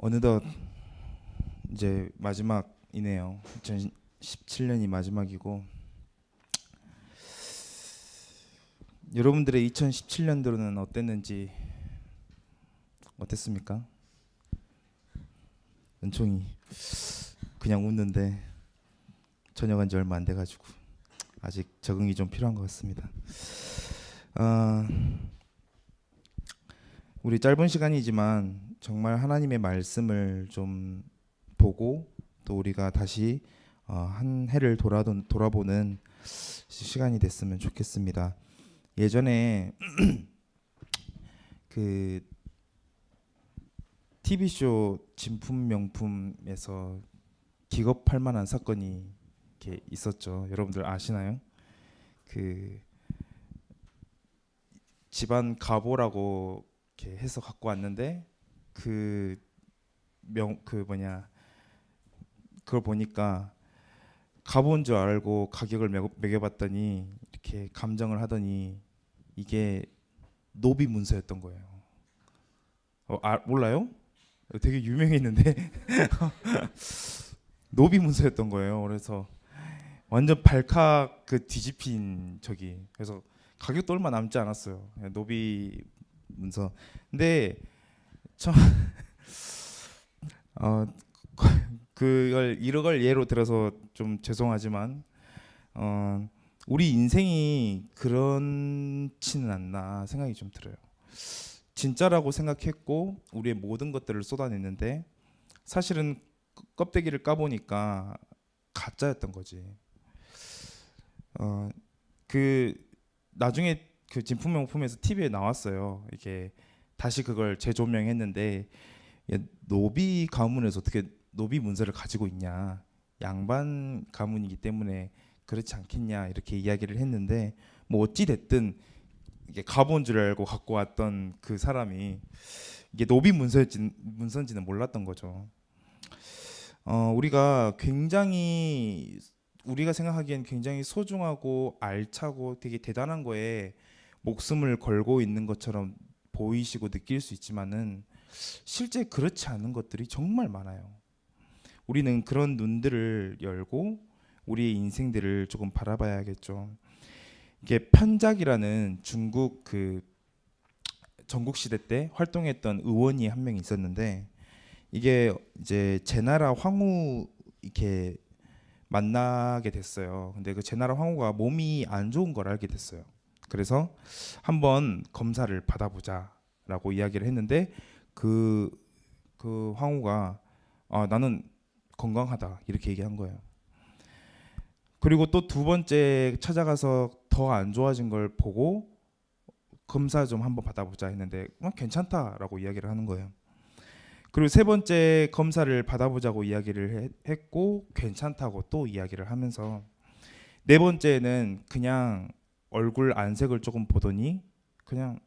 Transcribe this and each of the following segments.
어느덧 이제 마지막이네요. 2017년이 마지막이고 여러분들의 2017년도는 어땠는지 어땠습니까? 은총이 그냥 웃는데 저녁한 지 얼마 안 돼가지고 아직 적응이 좀 필요한 것 같습니다. 어, 우리 짧은 시간이지만 정말 하나님의 말씀을 좀 보고 또 우리가 다시 한 해를 돌아보는 시간이 됐으면 좋겠습니다. 예전에 그 TV쇼 진품 명품에서 기겁할 만한 사건이 이렇게 있었죠. 여러분들 아시나요? 그 집안 가보라고 이렇게 해서 갖고 왔는데 그 그걸 보니까 가본 줄 알고 가격을 매겨봤더니 이렇게 감정을 하더니 이게 노비 문서였던 거예요. 몰라요? 되게 유명했는데 노비 문서였던 거예요. 그래서 완전 발칵 그 뒤집힌 적이. 그래서 가격도 얼마 남지 않았어요. 노비 문서. 근데 참 어, 이걸 예로 들어서 좀 죄송하지만 우리 인생이 그렇지는 않나 생각이 좀 들어요. 진짜라고 생각했고 우리의 모든 것들을 쏟아냈는데 사실은 껍데기를 까보니까 가짜였던 거지. 그 나중에 그 진품명품에서 TV에 나왔어요. 이게 다시 그걸 재조명했는데 노비 가문에서 어떻게 노비 문서를 가지고 있냐, 양반 가문이기 때문에 그렇지 않겠냐 이렇게 이야기를 했는데 뭐 어찌 됐든 이게 가본 줄 알고 갖고 왔던 그 사람이 이게 노비 문서인지는 몰랐던 거죠. 우리가 생각하기엔 굉장히 소중하고 알차고 되게 대단한 거에 목숨을 걸고 있는 것처럼 보이시고 느낄 수 있지만은 실제 그렇지 않은 것들이 정말 많아요. 우리는 그런 눈들을 열고 우리의 인생들을 조금 바라봐야겠죠. 이게 편작이라는 중국 그 전국 시대 때 활동했던 의원이 한 명 있었는데 이게 이제 제나라 황후 이렇게 만나게 됐어요. 근데 그 제나라 황후가 몸이 안 좋은 걸 알게 됐어요. 그래서 한번 검사를 받아보자라고 이야기를 했는데 그 황후가 나는 건강하다 이렇게 얘기한 거예요. 그리고 또 두 번째 찾아가서 더 안 좋아진 걸 보고 검사 좀 한번 받아보자 했는데 괜찮다라고 이야기를 하는 거예요. 그리고 세 번째 검사를 받아보자고 이야기를 했고 괜찮다고 또 이야기를 하면서 네 번째는 그냥 얼굴 안색을 조금 보더니 그냥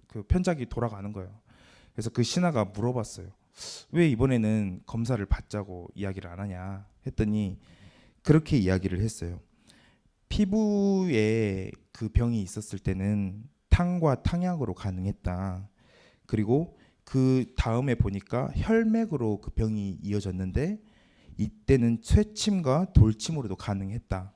그 편작이 돌아가는 거예요. 그래서 그 신하가 물어봤어요. 왜 이번에는 검사를 받자고 이야기를 안 하냐 했더니 그렇게 이야기를 했어요. 피부에 그 병이 있었을 때는 탕과 탕약으로 가능했다. 그리고 그 다음에 보니까 혈맥으로 그 병이 이어졌는데 이때는 쇠침과 돌침으로도 가능했다.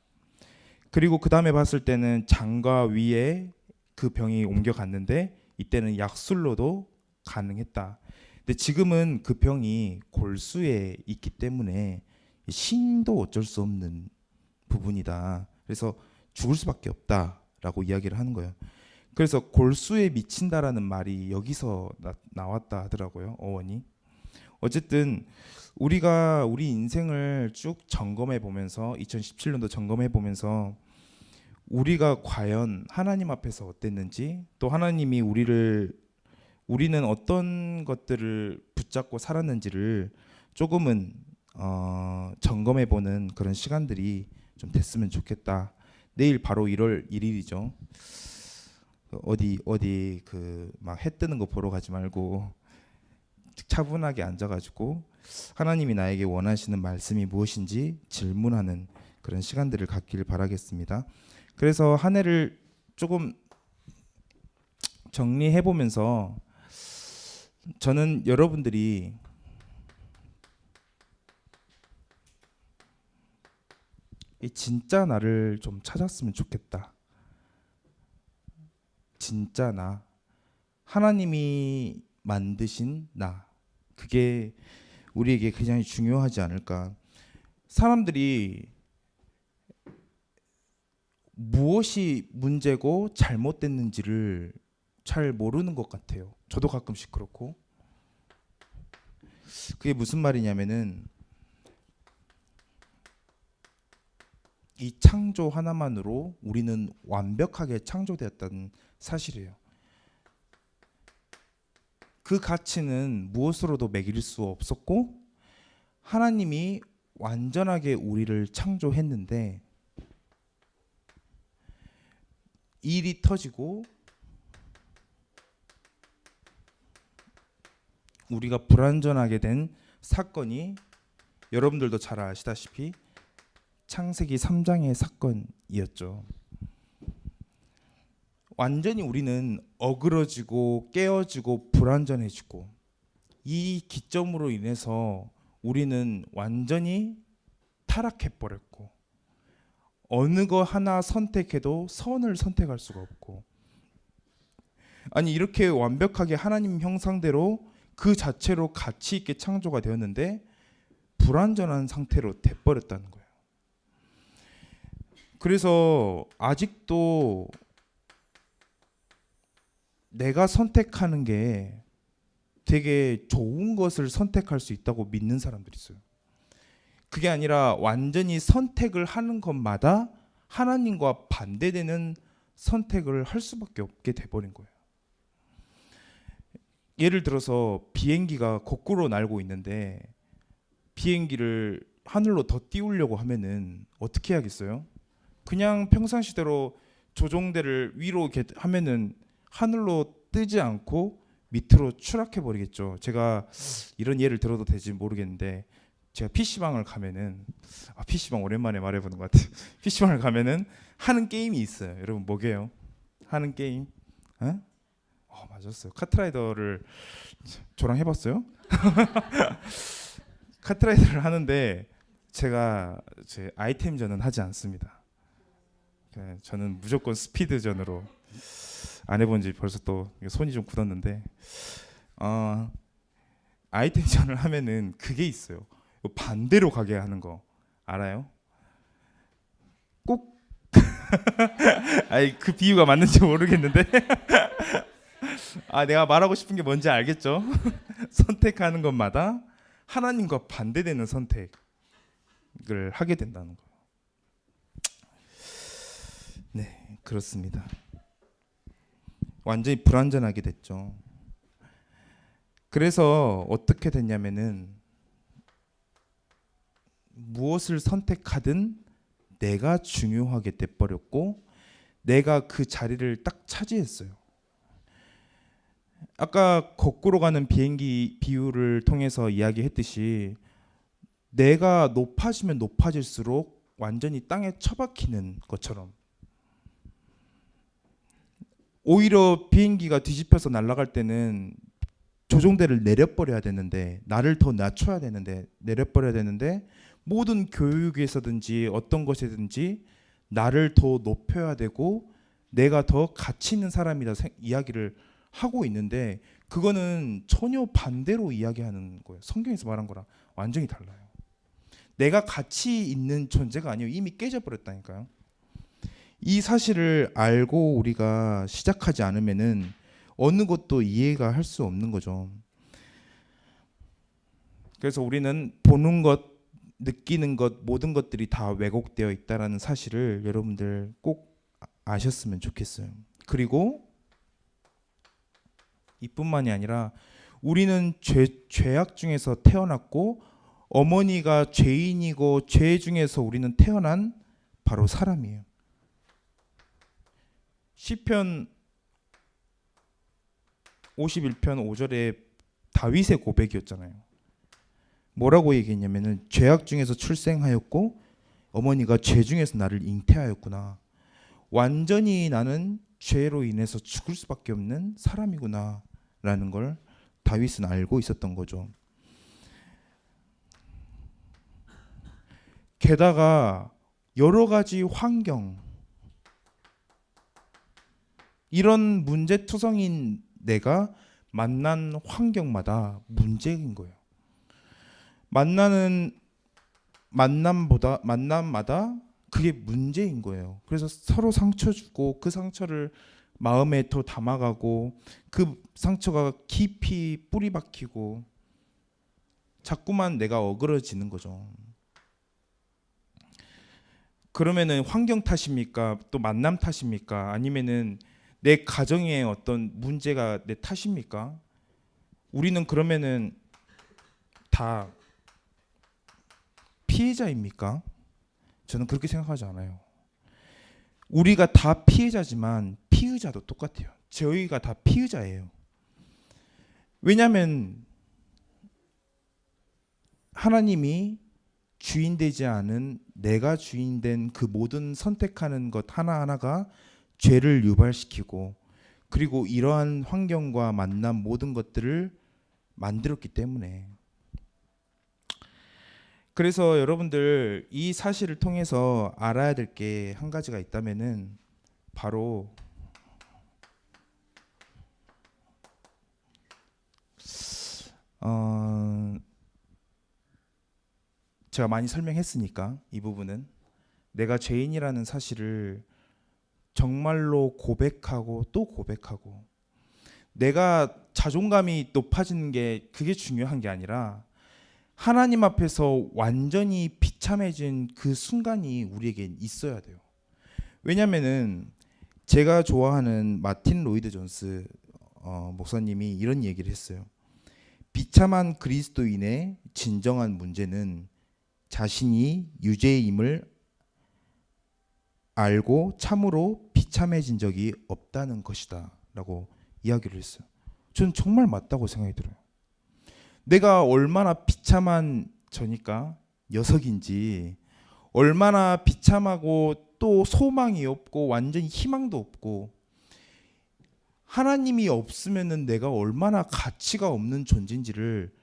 그리고 그 다음에 봤을 때는 장과 위에 그 병이 옮겨갔는데 이때는 약술로도 가능했다. 근데 지금은 그 병이 골수에 있기 때문에 신도 어쩔 수 없는 부분이다. 그래서 죽을 수밖에 없다라고 이야기를 하는 거예요. 그래서 골수에 미친다라는 말이 여기서 나왔다 하더라고요. 어원이. 어쨌든 우리가 우리 인생을 쭉 점검해 보면서 2017년도 점검해 보면서 우리가 과연 하나님 앞에서 어땠는지 또 하나님이 우리는 어떤 것들을 붙잡고 살았는지를 조금은 점검해 보는 그런 시간들이 좀 됐으면 좋겠다. 내일 바로 1월 1일이죠. 어디 그 막 해 뜨는 거 보러 가지 말고 차분하게 앉아가지고 하나님이 나에게 원하시는 말씀이 무엇인지 질문하는 그런 시간들을 갖기를 바라겠습니다. 그래서 한 해를 조금 정리해 보면서 저는 여러분들이 이 진짜 나를 좀 찾았으면 좋겠다. 진짜 나. 하나님이 만드신 나. 그게 우리에게 굉장히 중요하지 않을까. 사람들이 무엇이 문제고 잘못됐는지를 잘 모르는 것 같아요. 저도 가끔씩 그렇고. 그게 무슨 말이냐면은 이 창조 하나만으로 우리는 완벽하게 창조되었다는 사실이에요. 그 가치는 무엇으로도 매길 수 없었고 하나님이 완전하게 우리를 창조했는데 일이 터지고 우리가 불완전하게 된 사건이 여러분들도 잘 아시다시피 창세기 3장의 사건이었죠. 완전히 우리는 어그러지고 깨어지고 불완전해지고 이 기점으로 인해서 우리는 완전히 타락해버렸고 어느 거 하나 선택해도 선을 선택할 수가 없고 아니 이렇게 완벽하게 하나님 형상대로 그 자체로 가치 있게 창조가 되었는데 불완전한 상태로 돼버렸다는 거예요. 그래서 아직도 내가 선택하는 게 되게 좋은 것을 선택할 수 있다고 믿는 사람들이 있어요. 그게 아니라 완전히 선택을 하는 것마다 하나님과 반대되는 선택을 할 수밖에 없게 돼버린 거예요. 예를 들어서 비행기가 거꾸로 날고 있는데 비행기를 하늘로 더 띄우려고 하면은 어떻게 해야겠어요? 그냥 평상시대로 조종대를 위로 이렇게 하면은 하늘로 뜨지 않고 밑으로 추락해 버리겠죠. 제가 이런 예를 들어도 될지 모르겠는데 제가 PC방을 가면은 PC방 오랜만에 말해보는 것 같아요. PC방을 가면은 하는 게임이 있어요. 여러분 뭐게요? 하는 게임? 맞았어요. 카트라이더를 저랑 해봤어요? 카트라이더를 하는데 제가 제 아이템전은 하지 않습니다. 저는 무조건 스피드전으로 안 해본 지 벌써 또 손이 좀 굳었는데 아이템전을 하면은 그게 있어요. 반대로 가게 하는 거 알아요? 꼭 아니 그 비유가 맞는지 모르겠는데 내가 말하고 싶은 게 뭔지 알겠죠? 선택하는 것마다 하나님과 반대되는 선택을 하게 된다는 거예요. 네, 그렇습니다. 완전히 불완전하게 됐죠. 그래서 어떻게 됐냐면은 무엇을 선택하든 내가 중요하게 돼버렸고 내가 그 자리를 딱 차지했어요. 아까 거꾸로 가는 비행기 비유를 통해서 이야기했듯이 내가 높아지면 높아질수록 완전히 땅에 처박히는 것처럼 오히려 비행기가 뒤집혀서 날아갈 때는 조종대를 내려버려야 되는데 나를 더 낮춰야 되는데 내려버려야 되는데 모든 교육에서든지 어떤 것이든지 나를 더 높여야 되고 내가 더 가치 있는 사람이다 이야기를 하고 있는데 그거는 전혀 반대로 이야기하는 거예요. 성경에서 말한 거랑 완전히 달라요. 내가 가치 있는 존재가 아니에요. 이미 깨져버렸다니까요. 이 사실을 알고 우리가 시작하지 않으면은 어느 것도 이해가 할 수 없는 거죠. 그래서 우리는 보는 것, 느끼는 것 모든 것들이 다 왜곡되어 있다라는 사실을 여러분들 꼭 아셨으면 좋겠어요. 그리고 이뿐만이 아니라 우리는 죄악 중에서 태어났고 어머니가 죄인이고 죄 중에서 우리는 태어난 바로 사람이에요. 시편 51편 5절에 다윗의 고백이었잖아요. 뭐라고 얘기했냐면은 죄악 중에서 출생하였고 어머니가 죄 중에서 나를 잉태하였구나. 완전히 나는 죄로 인해서 죽을 수밖에 없는 사람이구나 라는 걸 다윗은 알고 있었던 거죠. 게다가 여러 가지 환경, 이런 문제투성인 내가 만난 환경마다 문제인 거예요. 만나는 만남마다 그게 문제인 거예요. 그래서 서로 상처 주고 그 상처를 마음에 더 담아가고 그 상처가 깊이 뿌리 박히고 자꾸만 내가 어그러지는 거죠. 그러면은 환경 탓입니까? 또 만남 탓입니까? 아니면은 내 가정에 어떤 문제가 내 탓입니까? 우리는 그러면은 다 피해자입니까? 저는 그렇게 생각하지 않아요. 우리가 다 피해자지만 피의자도 똑같아요. 저희가 다 피의자예요. 왜냐하면 하나님이 주인되지 않은 내가 주인된 그 모든 선택하는 것 하나하나가 죄를 유발시키고 그리고 이러한 환경과 만남 모든 것들을 만들었기 때문에. 그래서 여러분들 이 사실을 통해서 알아야 될 게 한 가지가 있다면은 바로 제가 많이 설명했으니까 이 부분은 내가 죄인이라는 사실을 정말로 고백하고 또 고백하고 내가 자존감이 높아지는 게 그게 중요한 게 아니라 하나님 앞에서 완전히 비참해진 그 순간이 우리에게 있어야 돼요. 왜냐면은 제가 좋아하는 마틴 로이드 존스 목사님이 이런 얘기를 했어요. 비참한 그리스도인의 진정한 문제는 자신이 유죄임을 알고 참으로 비참해진 적이 없다는 것이다 라고 이야기를 했어요. 저는 정말 맞다고 생각이 들어요. 내가 얼마나 비참한 저니까 녀석인지 얼마나 비참하고 또 소망이 없고 완전히 희망도 없고 하나님이 없으면은 내가 얼마나 가치가 없는 존재인지를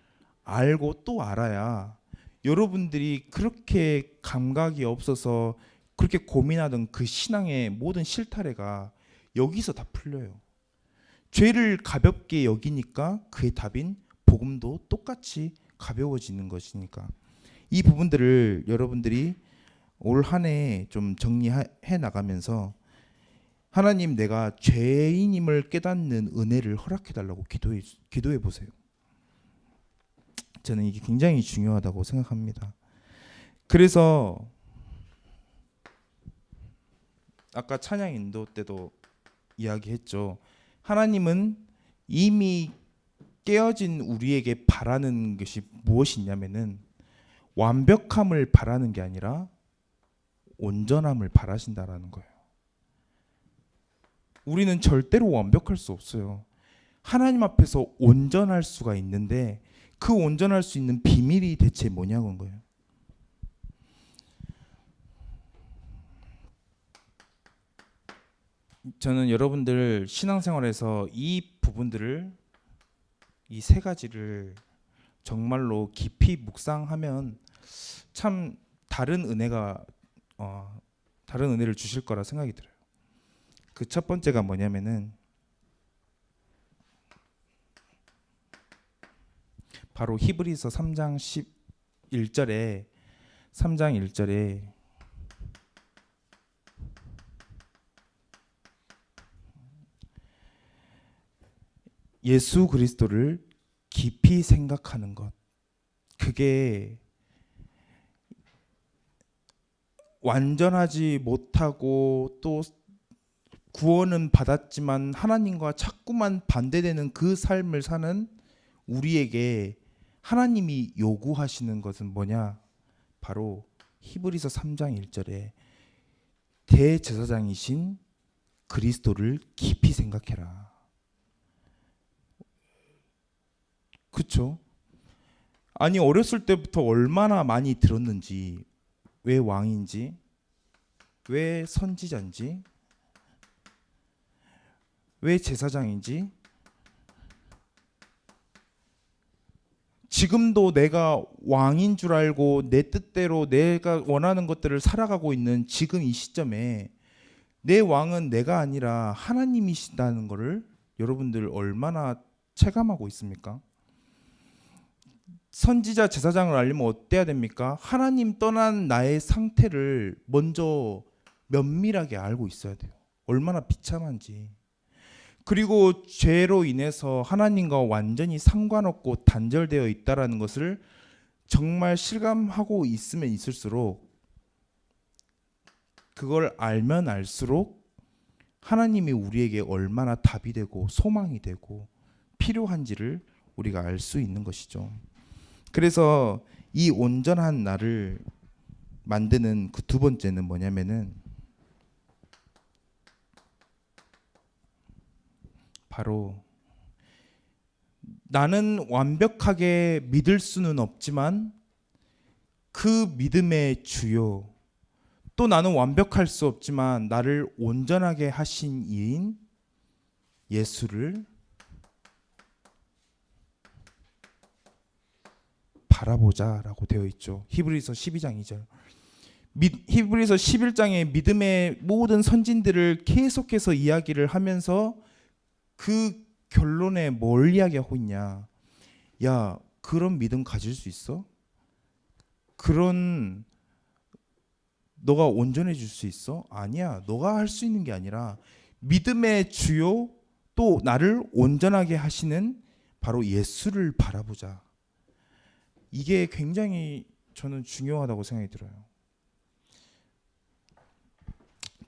알고 또 알아야 여러분들이 그렇게 감각이 없어서 그렇게 고민하던 그 신앙의 모든 실타래가 여기서 다 풀려요. 죄를 가볍게 여기니까 그의 답인 복음도 똑같이 가벼워지는 것이니까 이 부분들을 여러분들이 올 한 해 좀 정리해 나가면서 하나님 내가 죄인임을 깨닫는 은혜를 허락해 달라고 기도해 보세요. 저는 이게 굉장히 중요하다고 생각합니다. 그래서 아까 찬양 인도 때도 이야기했죠. 하나님은 이미 깨어진 우리에게 바라는 것이 무엇이냐면은 완벽함을 바라는 게 아니라 온전함을 바라신다라는 거예요. 우리는 절대로 완벽할 수 없어요. 하나님 앞에서 온전할 수가 있는데 그 온전할 수 있는 비밀이 대체 뭐냐는 거예요. 저는 여러분들 신앙생활에서 이 부분들을 이 세 가지를 정말로 깊이 묵상하면 참 다른 은혜를 주실 거라 생각이 들어요. 그 첫 번째가 뭐냐면은 바로 히브리서 3장 1절에 예수 그리스도를 깊이 생각하는 것. 그게 완전하지 못하고 또 구원은 받았지만 하나님과 자꾸만 반대되는 그 삶을 사는 우리에게 하나님이 요구하시는 것은 뭐냐? 바로 히브리서 3장 1절에 대제사장이신 그리스도를 깊이 생각해라. 그쵸? 아니 어렸을 때부터 얼마나 많이 들었는지, 왜 왕인지, 왜 선지자인지, 왜 제사장인지 지금도 내가 왕인 줄 알고 내 뜻대로 내가 원하는 것들을 살아가고 있는 지금 이 시점에 내 왕은 내가 아니라 하나님이시다는 것을 여러분들 얼마나 체감하고 있습니까? 선지자 제사장을 알려면 어때야 됩니까? 하나님 떠난 나의 상태를 먼저 면밀하게 알고 있어야 돼요. 얼마나 비참한지. 그리고 죄로 인해서 하나님과 완전히 상관없고 단절되어 있다라는 것을 정말 실감하고 있으면 있을수록, 그걸 알면 알수록 하나님이 우리에게 얼마나 답이 되고 소망이 되고 필요한지를 우리가 알 수 있는 것이죠. 그래서 이 온전한 나를 만드는 그 두 번째는 뭐냐면은 바로 나는 완벽하게 믿을 수는 없지만 그 믿음의 주요, 또 나는 완벽할 수 없지만 나를 온전하게 하신 이인 예수를 바라보자라고 되어 있죠. 히브리서 12장 2절. 히브리서 11장의 믿음의 모든 선진들을 계속해서 이야기를 하면서 그 결론에 뭘 이야기하고 있냐? 야, 그런 믿음 가질 수 있어? 그런 너가 온전해질 수 있어? 아니야. 너가 할 수 있는 게 아니라 믿음의 주요, 또 나를 온전하게 하시는 바로 예수를 바라보자. 이게 굉장히 저는 중요하다고 생각이 들어요.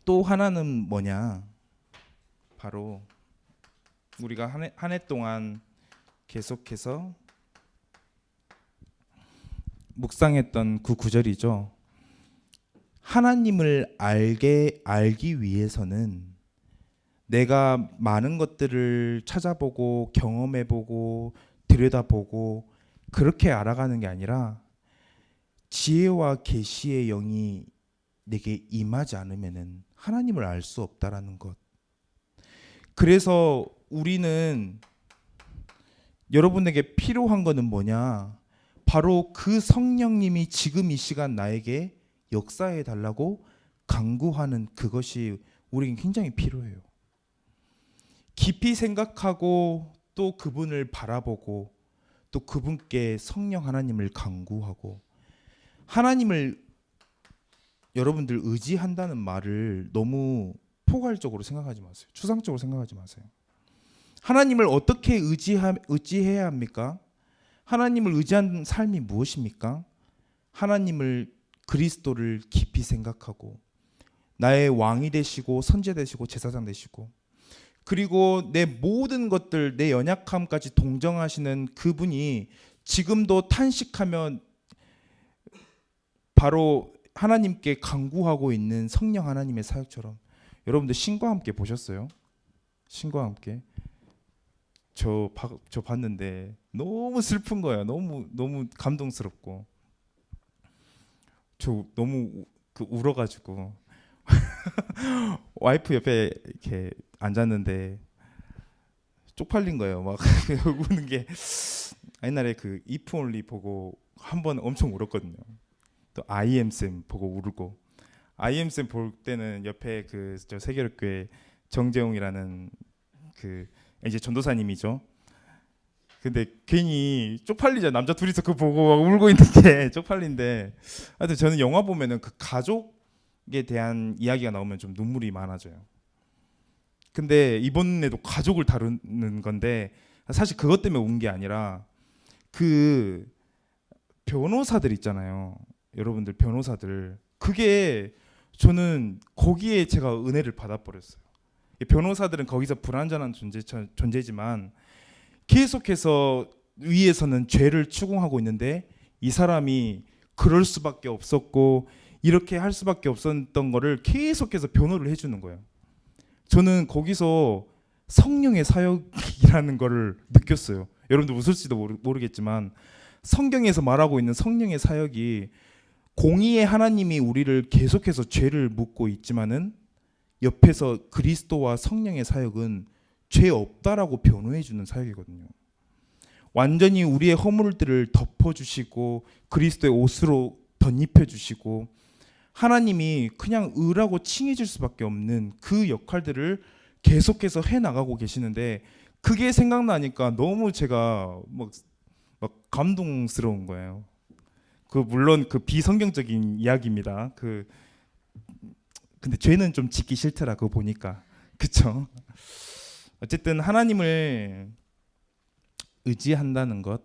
또 하나는 뭐냐? 바로 우리가 한 해 동안 계속해서 묵상했던 그 구절이죠. 하나님을 알기 위해서는 내가 많은 것들을 찾아보고 경험해보고 들여다보고 그렇게 알아가는 게 아니라 지혜와 계시의 영이 내게 임하지 않으면은 하나님을 알 수 없다라는 것. 그래서 우리는, 여러분에게 필요한 거는 뭐냐? 바로 그 성령님이 지금 이 시간 나에게 역사해 달라고 간구하는 그것이 우리에게 굉장히 필요해요. 깊이 생각하고 또 그분을 바라보고 또 그분께 성령 하나님을 간구하고, 하나님을 여러분들 의지한다는 말을 너무 포괄적으로 생각하지 마세요. 추상적으로 생각하지 마세요. 하나님을 어떻게 의지해야 합니까? 하나님을 의지한 삶이 무엇입니까? 하나님을, 그리스도를 깊이 생각하고 나의 왕이 되시고 선제 되시고 제사장 되시고, 그리고 내 모든 것들, 내 연약함까지 동정하시는 그분이 지금도 탄식하며 바로 하나님께 간구하고 있는 성령 하나님의 사역처럼. 여러분들 신과 함께 보셨어요? 신과 함께 저 봤는데 너무 슬픈 거예요. 너무 감동스럽고 저 너무 울어가지고 와이프 옆에 이렇게 앉았는데 쪽팔린 거예요. 막 우는 게. 옛날에 그 If Only 보고 한 번 엄청 울었거든요. 또 I Am Sam 보고 울고. I Am Sam 볼 때는 옆에 그 저 세계력교회 정재용이라는 그 이제 전도사님이죠. 근데 괜히 쪽팔리죠. 남자 둘이서 그거 보고 막 울고 있는 게 쪽팔린데. 하여튼 저는 영화 보면은 그 가족에 대한 이야기가 나오면 좀 눈물이 많아져요. 근데 이번에도 가족을 다루는 건데 사실 그것 때문에 운 게 아니라 그 변호사들 있잖아요. 여러분들 변호사들. 그게 저는 거기에 제가 은혜를 받아버렸어요. 변호사들은 거기서 불완전한 존재지만 계속해서 위에서는 죄를 추궁하고 있는데 이 사람이 그럴 수밖에 없었고 이렇게 할 수밖에 없었던 거를 계속해서 변호를 해주는 거예요. 저는 거기서 성령의 사역이라는 거를 느꼈어요. 여러분들 웃을지도 모르겠지만 성경에서 말하고 있는 성령의 사역이, 공의의 하나님이 우리를 계속해서 죄를 묻고 있지만은 옆에서 그리스도와 성령의 사역은 죄 없다라고 변호해 주는 사역이거든요. 완전히 우리의 허물들을 덮어주시고 그리스도의 옷으로 덧입혀주시고 하나님이 그냥 의라고 칭해질 수밖에 없는 그 역할들을 계속해서 해나가고 계시는데 그게 생각나니까 너무 제가 막 감동스러운 거예요. 그 물론 그 비성경적인 이야기입니다. 근데 죄는 좀 짓기 싫더라 그거 보니까. 그쵸? 어쨌든 하나님을 의지한다는 것,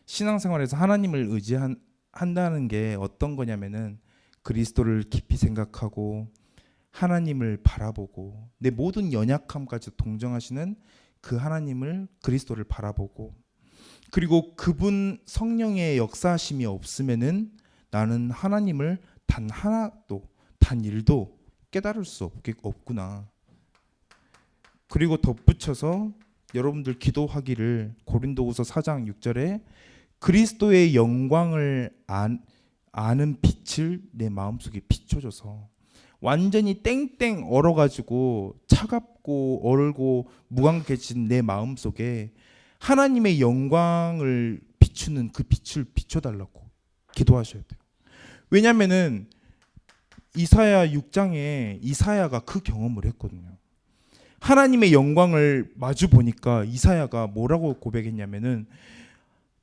신앙생활에서 하나님을 의지한다는 게 어떤 거냐면은 그리스도를 깊이 생각하고 하나님을 바라보고 내 모든 연약함까지 동정하시는 그 하나님을 그리스도를 바라보고 그리고 그분 성령의 역사하심이 없으면은 나는 하나님을 단 하나도 단 일도 깨달을 수 없구나. 그리고 덧붙여서 여러분들 기도하기를 고린도후서 4장 6절에 그리스도의 영광을 아는 빛을 내 마음속에 비춰줘서 완전히 땡땡 얼어가지고 차갑고 얼고 무감각해진 내 마음속에 하나님의 영광을 비추는 그 빛을 비춰달라고 기도하셔야 돼요. 왜냐하면은 이사야 6장에 이사야가 그 경험을 했거든요. 하나님의 영광을 마주 보니까 이사야가 뭐라고 고백했냐면은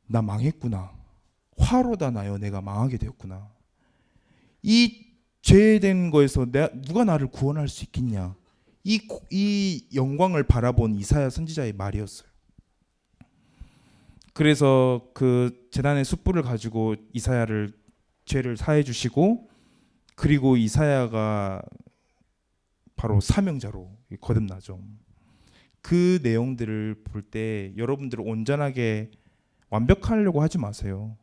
나 망했구나. 화로다 나여 내가 망하게 되었구나. 이 죄된 거에서 누가 나를 구원할 수 있겠냐. 이 영광을 바라본 이사야 선지자의 말이었어요. 그래서 그 제단의 숯불을 가지고 이사야를 죄를 사해 주시고 그리고 이사야가 바로 사명자로 거듭나죠. 그 내용들을 볼 때 여러분들은 온전하게 완벽하려고 하지 마세요.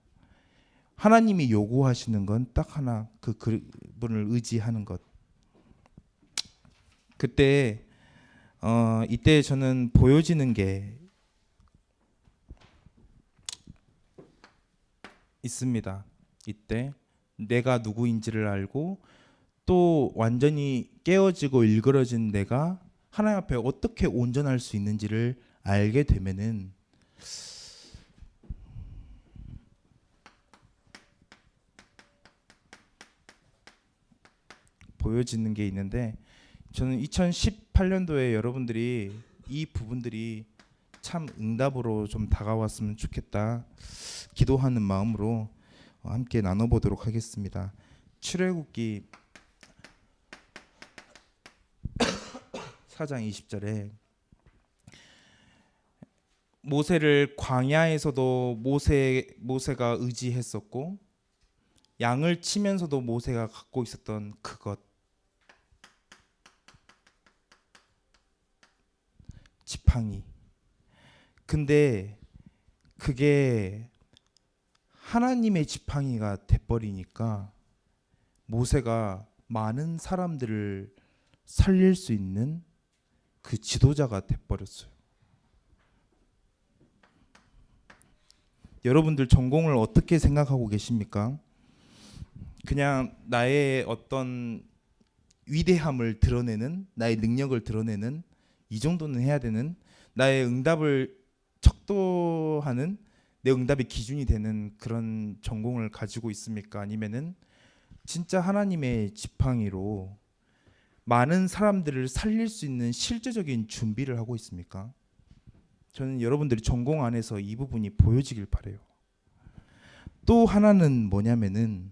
하나님이 요구하시는 건 딱 하나, 그분을 의지하는 것. 그때 이때 저는 보여지는 게 있습니다. 이때 내가 누구인지를 알고 또 완전히 깨어지고 일그러진 내가 하나님 앞에 어떻게 온전할 수 있는지를 알게 되면은 보여지는 게 있는데 저는 2018년도에 여러분들이 이 부분들이 참 응답으로 좀 다가왔으면 좋겠다 기도하는 마음으로 함께 나눠보도록 하겠습니다. 출애굽기 4장 20절에 모세를 광야에서도 모세가 의지했었고 양을 치면서도 모세가 갖고 있었던 그것 지팡이. 근데 그게 하나님의 지팡이가 돼버리니까 모세가 많은 사람들을 살릴 수 있는 그 지도자가 돼버렸어요. 여러분들 전공을 어떻게 생각하고 계십니까? 그냥 나의 어떤 위대함을 드러내는, 나의 능력을 드러내는 이 정도는 해야 되는, 나의 응답을 척도하는, 내 응답의 기준이 되는 그런 전공을 가지고 있습니까? 아니면은 진짜 하나님의 지팡이로 많은 사람들을 살릴 수 있는 실제적인 준비를 하고 있습니까? 저는 여러분들이 전공 안에서 이 부분이 보여지길 바래요. 또 하나는 뭐냐면은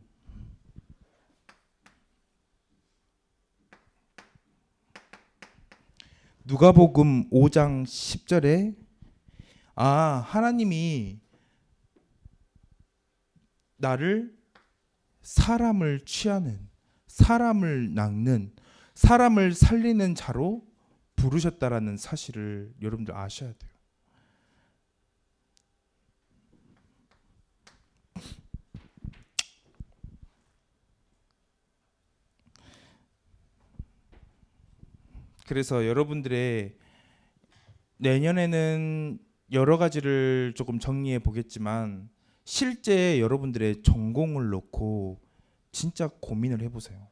누가복음 5장 10절에 하나님이 나를 사람을 취하는, 사람을 낚는, 사람을 살리는 자로 부르셨다라는 사실을 여러분들 아셔야 돼요. 그래서 여러분들의 내년에는 여러 가지를 조금 정리해 보겠지만 실제 여러분들의 전공을 놓고 진짜 고민을 해보세요.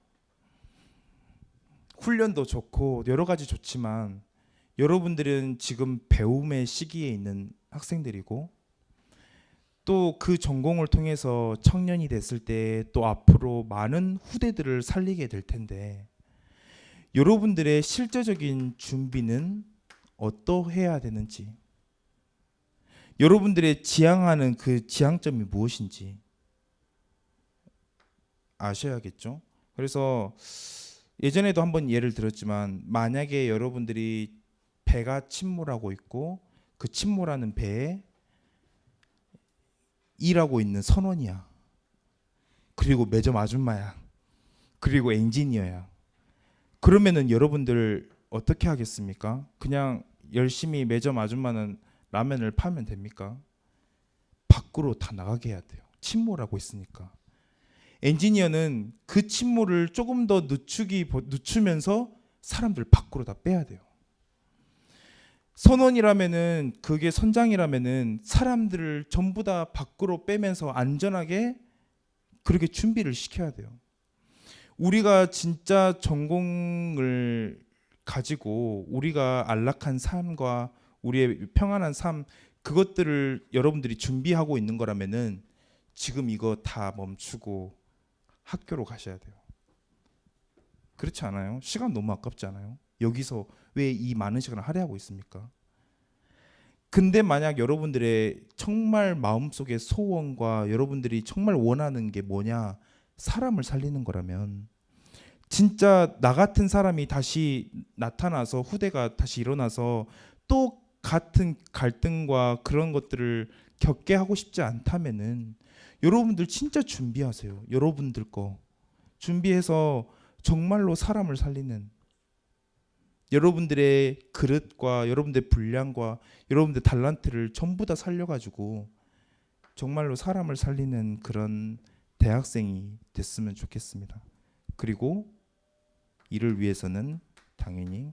훈련도 좋고 여러 가지 좋지만 여러분들은 지금 배움의 시기에 있는 학생들이고 또 그 전공을 통해서 청년이 됐을 때 또 앞으로 많은 후대들을 살리게 될 텐데 여러분들의 실제적인 준비는 어떠해야 되는지, 여러분들의 지향하는 그 지향점이 무엇인지 아셔야겠죠. 그래서 예전에도 한번 예를 들었지만 만약에 여러분들이 배가 침몰하고 있고 그 침몰하는 배에 일하고 있는 선원이야. 그리고 매점 아줌마야. 그리고 엔지니어야. 그러면은 여러분들 어떻게 하겠습니까? 그냥 열심히 매점 아줌마는 라면을 팔면 됩니까? 밖으로 다 나가게 해야 돼요. 침몰하고 있으니까. 엔지니어는 그 침몰을 조금 더 늦추면서 사람들 밖으로 다 빼야 돼요. 선원이라면은 그게 선장이라면은 사람들을 전부 다 밖으로 빼면서 안전하게 그렇게 준비를 시켜야 돼요. 우리가 진짜 전공을 가지고 우리가 안락한 삶과 우리의 평안한 삶 그것들을 여러분들이 준비하고 있는 거라면은 지금 이거 다 멈추고 학교로 가셔야 돼요. 그렇지 않아요? 시간 너무 아깝지 않아요? 여기서 왜 이 많은 시간을 할애하고 있습니까? 근데 만약 여러분들의 정말 마음속의 소원과 여러분들이 정말 원하는 게 뭐냐? 사람을 살리는 거라면 진짜 나 같은 사람이 다시 나타나서 후대가 다시 일어나서 또 같은 갈등과 그런 것들을 겪게 하고 싶지 않다면은 여러분들 진짜 준비하세요. 여러분들 거 준비해서 정말로 사람을 살리는 여러분들의 그릇과 여러분들의 분량과 여러분들의 달란트를 전부 다 살려가지고 정말로 사람을 살리는 그런 대학생이 됐으면 좋겠습니다. 그리고 이를 위해서는 당연히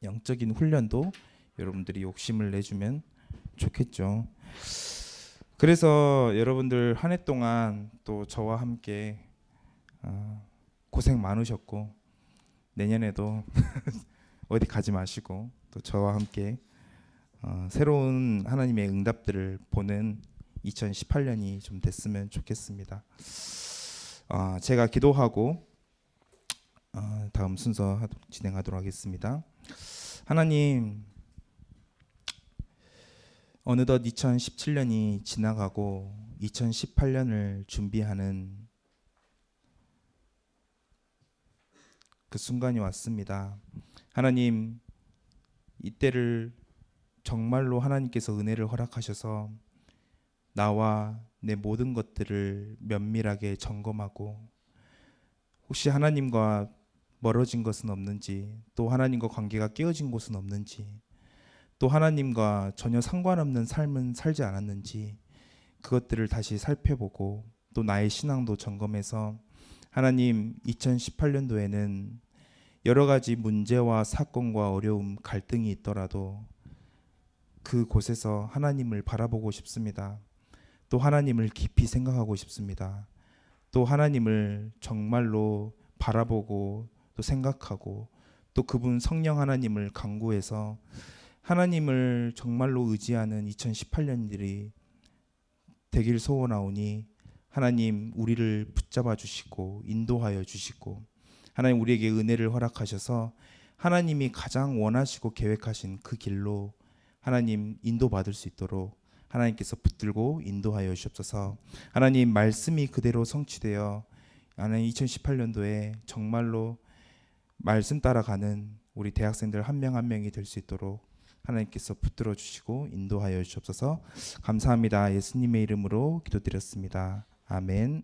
영적인 훈련도 여러분들이 욕심을 내주면 좋겠죠. 그래서 여러분들 한 해 동안 또 저와 함께 고생 많으셨고 내년에도 어디 가지 마시고 또 저와 함께 새로운 하나님의 응답들을 보는 2018년이 좀 됐으면 좋겠습니다. 제가 기도하고 다음 순서 진행하도록 하겠습니다. 하나님, 어느덧 2017년이 지나가고 2018년을 준비하는 그 순간이 왔습니다. 하나님, 이때를 정말로 하나님께서 은혜를 허락하셔서 나와 내 모든 것들을 면밀하게 점검하고 혹시 하나님과 멀어진 것은 없는지, 또 하나님과 관계가 깨어진 곳은 없는지, 또 하나님과 전혀 상관없는 삶은 살지 않았는지 그것들을 다시 살펴보고 또 나의 신앙도 점검해서 하나님 2018년도에는 여러 가지 문제와 사건과 어려움, 갈등이 있더라도 그곳에서 하나님을 바라보고 싶습니다. 또 하나님을 깊이 생각하고 싶습니다. 또 하나님을 정말로 바라보고 또 생각하고 또 그분 성령 하나님을 간구해서 하나님을 정말로 의지하는 2018년들이 되길 소원하오니 하나님 우리를 붙잡아 주시고 인도하여 주시고 하나님 우리에게 은혜를 허락하셔서 하나님이 가장 원하시고 계획하신 그 길로 하나님 인도받을 수 있도록 하나님께서 붙들고 인도하여 주옵소서. 하나님 말씀이 그대로 성취되어 하나님 2018년도에 정말로 말씀 따라가는 우리 대학생들 한 명 한 명이 될 수 있도록 하나님께서 붙들어 주시고 인도하여 주옵소서. 감사합니다. 예수님의 이름으로 기도드렸습니다. 아멘.